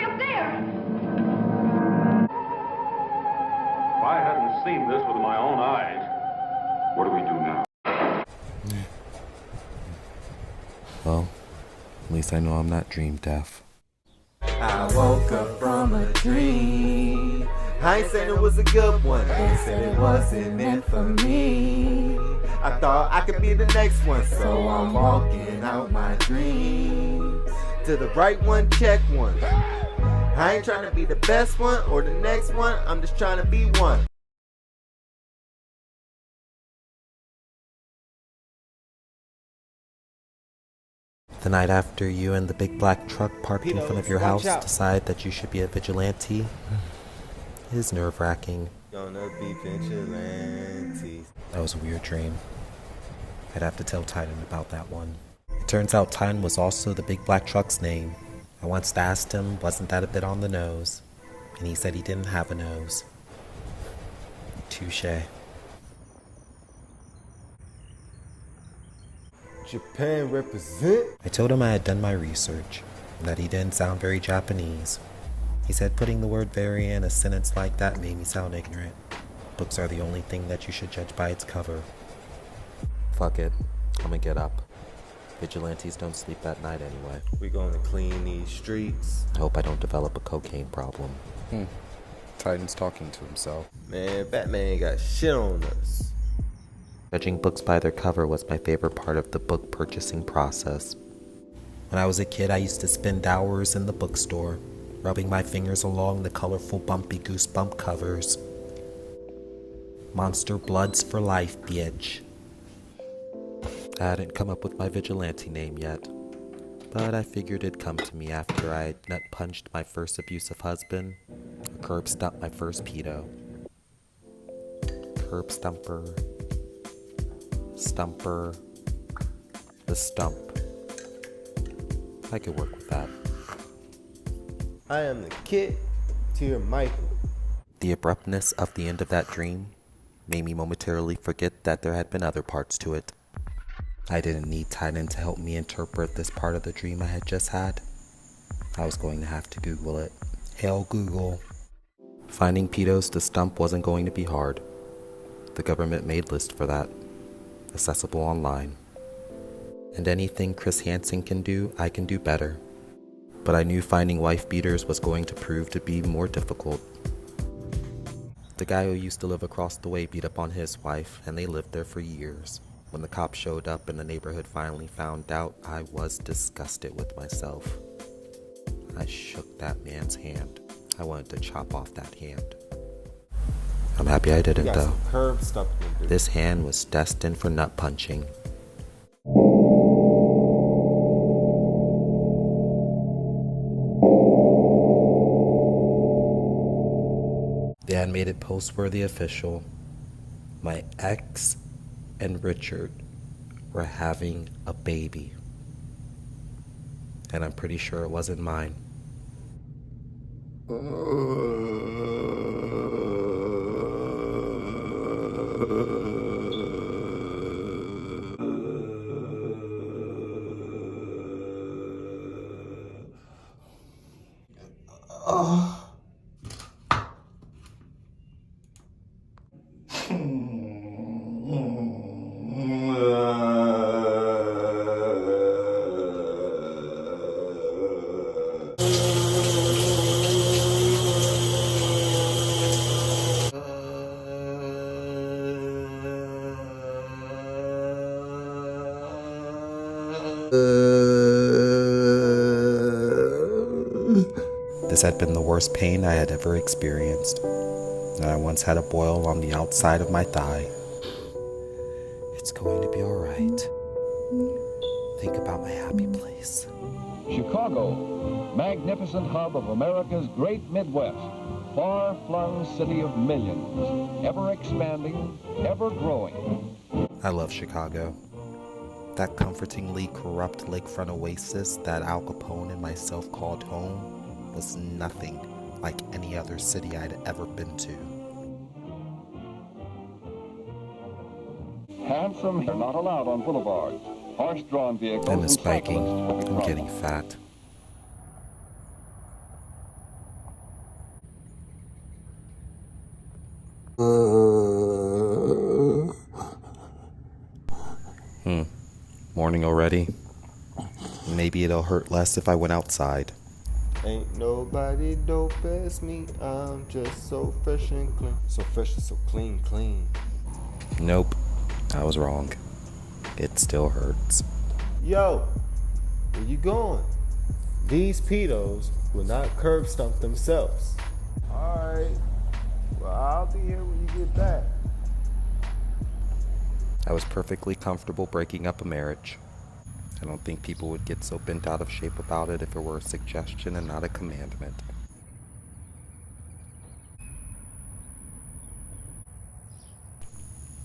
way up there. If I hadn't seen this with my own eyes, what do we do now? Well, at least I know I'm not dream deaf. I woke up from a dream. I ain't saying it was a good one. They said it wasn't meant for me. I thought I could be the next one, so I'm walking out my dreams. To the right one, check one. I ain't trying to be the best one or the next one. I'm just trying to be one. The night after you and the big black truck parked in front of your house decide that you should be a vigilante is nerve-wracking. Gonna be vigilantes. That was a weird dream. I'd have to tell Titan about that one. It turns out Titan was also the big black truck's name. I once asked him, wasn't that a bit on the nose? And he said he didn't have a nose. Touche. Japan represent. I told him I had done my research, and that he didn't sound very Japanese. He said putting the word very in a sentence like that made me sound ignorant. Books are the only thing that you should judge by its cover. Fuck it, I'm gonna get up. Vigilantes don't sleep at night anyway. We gonna clean these streets. I hope I don't develop a cocaine problem. Titan's talking to himself. Man, Batman ain't got shit on us. Judging books by their cover was my favorite part of the book purchasing process. When I was a kid, I used to spend hours in the bookstore, rubbing my fingers along the colorful bumpy goosebump covers. Monster Bloods for life, bitch. I hadn't come up with my vigilante name yet, but I figured it'd come to me after I nut punched my first abusive husband, or curb stumped my first pedo. Curb stumper. Stumper, the stump. I could work with that. I am the kid to your Michael. The abruptness of the end of that dream made me momentarily forget that there had been other parts to it. I didn't need Titan to help me interpret this part of the dream I had just had. I was going to have to Google it. Hail Google. Finding pedos to stump wasn't going to be hard. The government made lists for that. Accessible online. And anything Chris Hansen can do, I can do better. But I knew finding wife beaters was going to prove to be more difficult. The guy who used to live across the way beat up on his wife, and they lived there for years. When the cops showed up and the neighborhood finally found out, I was disgusted with myself. I shook that man's hand. I wanted to chop off that hand. I'm happy I didn't though. Curb stumping, dude. This hand was destined for nut punching. The animated post-worthy official. My ex and Richard were having a baby. And I'm pretty sure it wasn't mine. This had been the worst pain I had ever experienced, and I once had a boil on the outside of my thigh. It's going to be alright. Think about my happy place. Chicago, magnificent hub of America's great Midwest, far-flung city of millions, ever expanding, ever growing. I love Chicago. That comfortingly corrupt lakefront oasis that Al Capone and myself called home was nothing like any other city I'd ever been to. Handsome are not allowed on boulevards. Horse-drawn vehicles I'm and spiking. cyclists will be I'm getting troubled. fat. Morning already? Maybe it'll hurt less if I went outside. Ain't nobody dope as me. I'm just so fresh and clean. So fresh and so clean. Nope, I was wrong. It still hurts. Yo, where you going? These pedos will not curb stump themselves. Alright, well, I'll be here when you get back. I was perfectly comfortable breaking up a marriage. I don't think people would get so bent out of shape about it if it were a suggestion and not a commandment.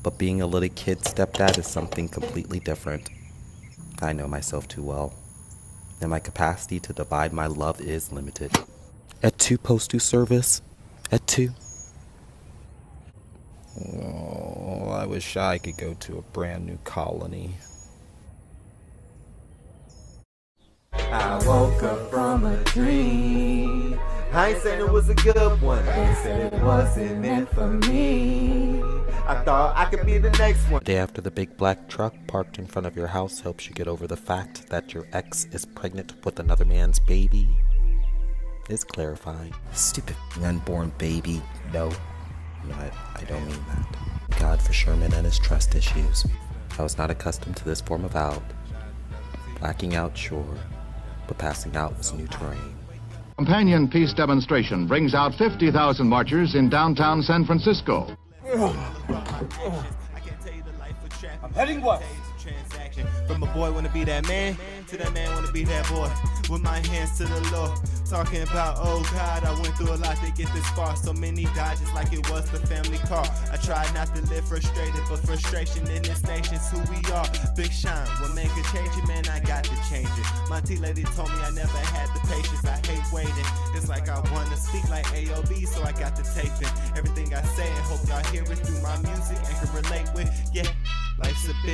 But being a little kid stepdad is something completely different. I know myself too well, and my capacity to divide my love is limited. At 2 postal service? At 2? Oh, I wish I could go to a brand new colony. I woke up from a dream. I ain't saying it was a good one. They said it wasn't meant for me. I thought I could be the next one. The day after the big black truck parked in front of your house helps you get over the fact that your ex is pregnant with another man's baby is clarifying. Stupid unborn baby. No, I don't mean that. God for Sherman and his trust issues. I was not accustomed to this form of out. Blacking out, sure, but passing out was new terrain. Companion peace demonstration brings out 50,000 marchers in downtown San Francisco. I'm heading west. From a boy wanna be that man to that man wanna be that boy. With my hands to the Lord, talking about, oh God, I went through a lot to get this far. So many died just like it was the family car. I tried not to live frustrated, but frustration in this nation's who we are. Big Sean, what man could change it, man, I got to change it. My tea lady told me I never had the patience. I hate waiting. It's like I wanna speak like AOB, so I got to tape it. Everything I say, and hope y'all hear it through my music and can relate with. Yeah, life's a bitch.